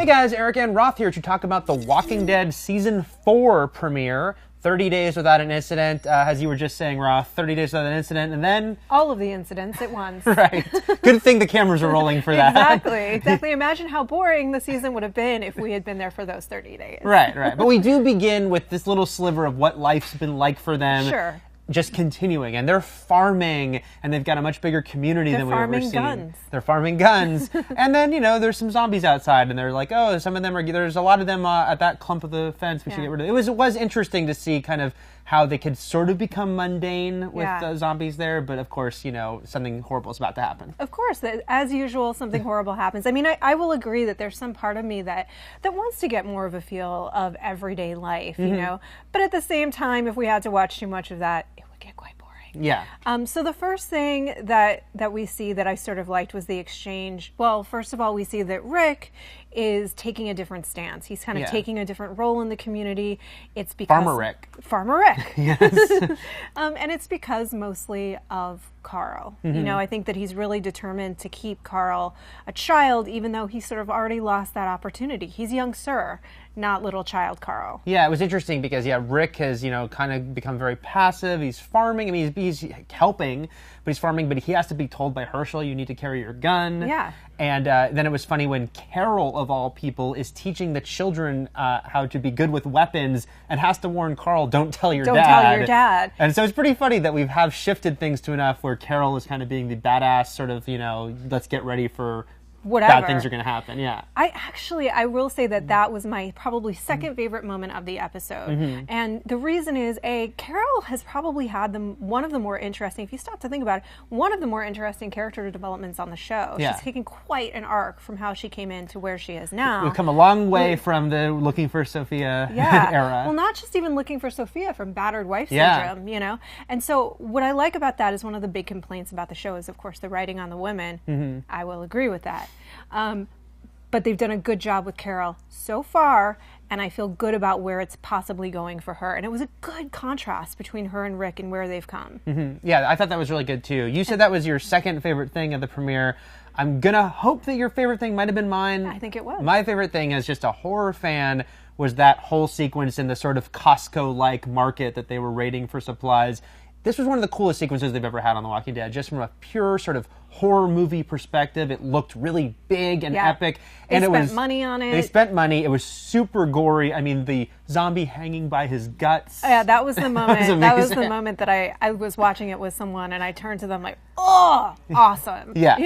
Hey guys, Eric and Roth here to talk about The Walking Dead Season 4 premiere. 30 days without an incident, as you were just saying, Roth. 30 days without an incident, and then... all of the incidents at once. Right. Good thing the cameras are rolling for that. Exactly. Imagine how boring the season would have been if we had been there for those 30 days. Right. But we do begin with this little sliver of what life's been like for them. Sure. Just continuing, and they're farming, and they've got a much bigger community than we've ever seen. Guns. They're farming guns, and then there's some zombies outside, and they're like, oh, some of them are. There's a lot of them at that clump of the fence. We should get rid of. It was interesting to see kind of how they could sort of become mundane with zombies there, but of course, something horrible is about to happen. Of course, as usual, something horrible happens. I mean, I will agree that there's some part of me that wants to get more of a feel of everyday life, But at the same time, if we had to watch too much of that, it would get quite boring. Yeah. So the first thing that we see that I sort of liked was the exchange. Well, first of all, we see that Rick is taking a different stance. He's kind of taking a different role in the community. It's because Farmer Rick. Yes. And it's because mostly of Carl. I think that he's really determined to keep Carl a child, even though he sort of already lost that opportunity. He's young sir, not little child Carl. Yeah, it was interesting because Rick has kind of become very passive. He's farming. I mean, he's helping, but he's farming. But he has to be told by Herschel, you need to carry your gun. Yeah. And then it was funny when Carol, of all people, is teaching the children how to be good with weapons and has to warn Carl, don't tell your dad. Don't tell your dad. And so it's pretty funny that we have shifted things to enough where Carol is kind of being the badass sort of, let's get ready for whatever. Bad things are going to happen, yeah. I will say that was my probably second favorite moment of the episode. And the reason is, Carol has probably had one of the more interesting, if you stop to think about it, one of the more interesting character developments on the show. Yeah. She's taken quite an arc from how she came in to where she is now. We've come a long way from the looking for Sophia era. Well, not just even looking for Sophia, from battered wife syndrome, And so what I like about that is one of the big complaints about the show is, of course, the writing on the women. I will agree with that. But they've done a good job with Carol so far, and I feel good about where it's possibly going for her. And it was a good contrast between her and Rick and where they've come. Yeah, I thought that was really good too. You said that was your second favorite thing of the premiere. I'm gonna hope that your favorite thing might have been mine. I think it was. My favorite thing as just a horror fan was that whole sequence in the sort of Costco-like market that they were raiding for supplies. This was one of the coolest sequences they've ever had on The Walking Dead, just from a pure sort of horror movie perspective. It looked really big and epic. And they spent money on it. They spent money. It was super gory. I mean, the zombie hanging by his guts. Yeah, that was the moment. That was the moment that I was watching it with someone, and I turned to them like, oh, awesome. Yeah.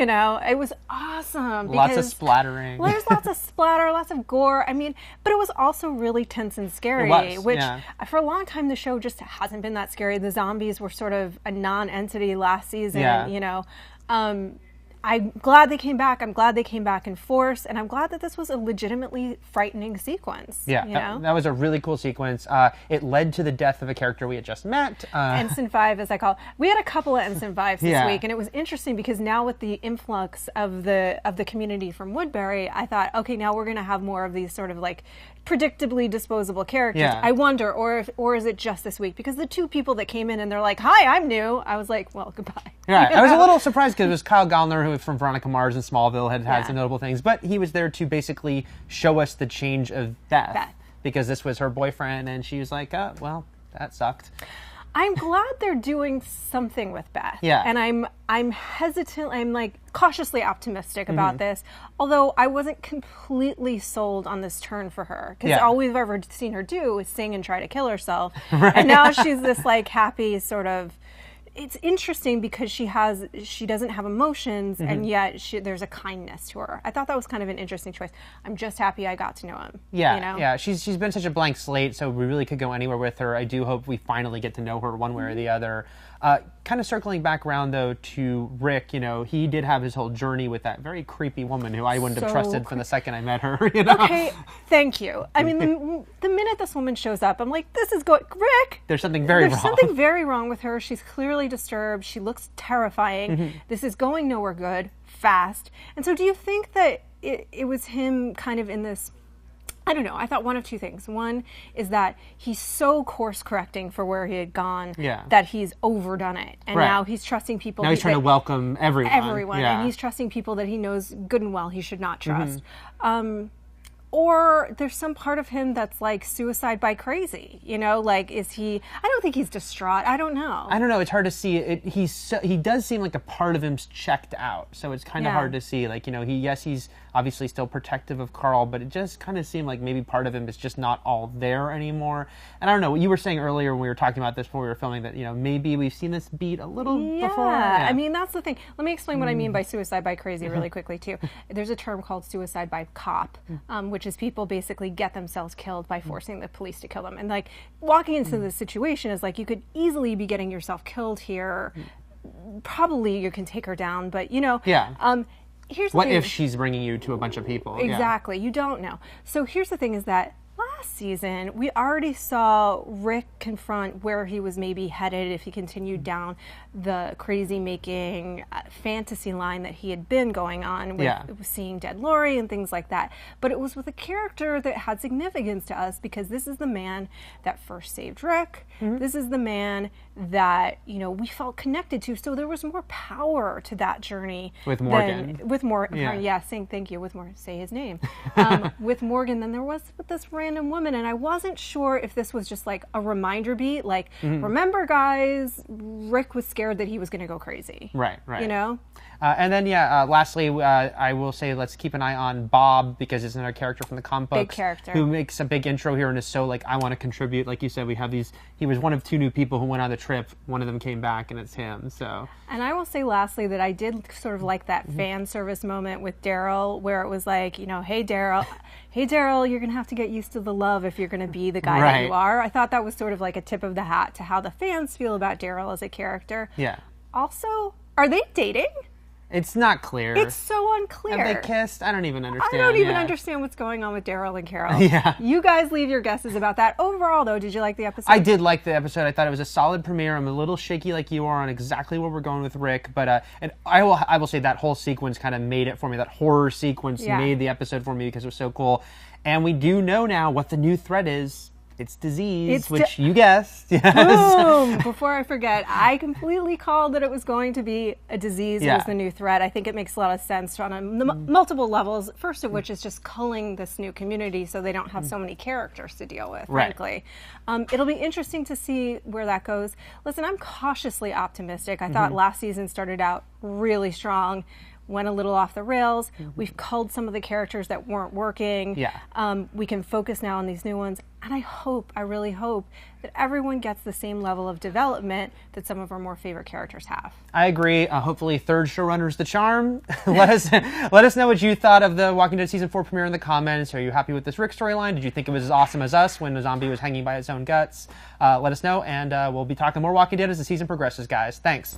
It was awesome. Lots of splattering. Well, there's lots of splatter, lots of gore. I mean, but it was also really tense and scary. It was, which, for a long time, the show just hasn't been that scary. The zombies were sort of a non-entity last season, I'm glad they came back. I'm glad they came back in force, and I'm glad that this was a legitimately frightening sequence. Yeah, that was a really cool sequence. It led to the death of a character we had just met. Ensign 5, as I call it. We had a couple of Ensign 5s this week, and it was interesting because now with the influx of the community from Woodbury, I thought, okay, now we're going to have more of these sort of like predictably disposable characters. Yeah. I wonder, or is it just this week? Because the two people that came in and they're like, hi, I'm new. I was like, well, goodbye. Right. I was a little surprised because it was Kyle Gallner, who from Veronica Mars and Smallville had some notable things, but he was there to basically show us the change of Beth. Because this was her boyfriend, and she was like, well, that sucked. I'm glad they're doing something with Beth. Yeah. And I'm hesitant, I'm like cautiously optimistic about this, although I wasn't completely sold on this turn for her. Because all we've ever seen her do is sing and try to kill herself. And now she's this like happy sort of, it's interesting because she doesn't have emotions, and yet there's a kindness to her. I thought that was kind of an interesting choice. I'm just happy I got to know him. Yeah, yeah. She's been such a blank slate, so we really could go anywhere with her. I do hope we finally get to know her one way or the other. Kind of circling back around, though, to Rick, he did have his whole journey with that very creepy woman who I wouldn't have trusted from the second I met her. Okay, thank you. I mean, the minute this woman shows up, I'm like, this is Rick! There's something very wrong. There's something very wrong with her. She's clearly disturbed. She looks terrifying. This is going nowhere good, fast. And so do you think that it was him kind of in this... I don't know. I thought one of two things. One is that he's so course-correcting for where he had gone that he's overdone it. And now he's trusting people. Now he's trying to welcome everyone. And he's trusting people that he knows good and well he should not trust. Or there's some part of him that's like suicide by crazy, you know, like I don't think he's distraught. I don't know. I don't know. It's hard to see. He does seem like a part of him's checked out. So it's kind of hard to see. Like, you know, he's obviously still protective of Carl, but it just kind of seemed like maybe part of him is just not all there anymore. And I don't know, what you were saying earlier when we were talking about this before we were filming, that, you know, maybe we've seen this beat a little before. Yeah, I mean, that's the thing. Let me explain what I mean by suicide by crazy really quickly, too. There's a term called suicide by cop, which is people basically get themselves killed by forcing the police to kill them. And, like, walking into this situation is like, you could easily be getting yourself killed here. Probably you can take her down, but, you know. Yeah. Here's the what thing. if she's bringing you to a bunch of people? Exactly. You don't know. So here's the thing is that last season, we already saw Rick confront where he was maybe headed if he continued down the crazy-making fantasy line that he had been going on with seeing dead Lori and things like that. But it was with a character that had significance to us because this is the man that first saved Rick. This is the man that, you know, we felt connected to. So there was more power to that journey. With Morgan. Thank you. With Morgan, say his name. With Morgan than there was with this random woman. And I wasn't sure if this was just like a reminder beat. Like, remember, guys, Rick was scared that he was going to go crazy. Right. You know? And then, lastly, I will say let's keep an eye on Bob, because it's another character from the comic books. Big character. Who makes a big intro here and is so, like, I want to contribute. Like you said, we have these, he was one of 2 new people who went on the trip. One of them came back, and it's him, so. And I will say, lastly, that I did sort of like that fan service moment with Daryl, where it was like, you know, hey, Daryl, you're going to have to get used to the love if you're going to be the guy that you are. I thought that was sort of like a tip of the hat to how the fans feel about Daryl as a character. Yeah. Also, are they dating? It's not clear. It's so unclear. Have they kissed? I don't even understand. I don't even understand what's going on with Daryl and Carol. Yeah. You guys leave your guesses about that. Overall, though, did you like the episode? I did like the episode. I thought it was a solid premiere. I'm a little shaky like you are on exactly where we're going with Rick, but and I will say that whole sequence kind of made it for me. That horror sequence made the episode for me because it was so cool. And we do know now what the new threat is. It's disease, which you guessed. Yes. Boom! Before I forget, I completely called that it was going to be a disease was the new threat. I think it makes a lot of sense on multiple levels, first of which is just culling this new community so they don't have so many characters to deal with, frankly. It'll be interesting to see where that goes. Listen, I'm cautiously optimistic. I thought last season started out really strong, went a little off the rails. We've culled some of the characters that weren't working. We can focus now on these new ones. And I really hope that everyone gets the same level of development that some of our more favorite characters have. I agree. Hopefully third showrunner's the charm. let us know what you thought of the Walking Dead Season 4 premiere in the comments. Are you happy with this Rick storyline? Did you think it was as awesome as us when the zombie was hanging by its own guts? Let us know, and we'll be talking more Walking Dead as the season progresses, guys. Thanks.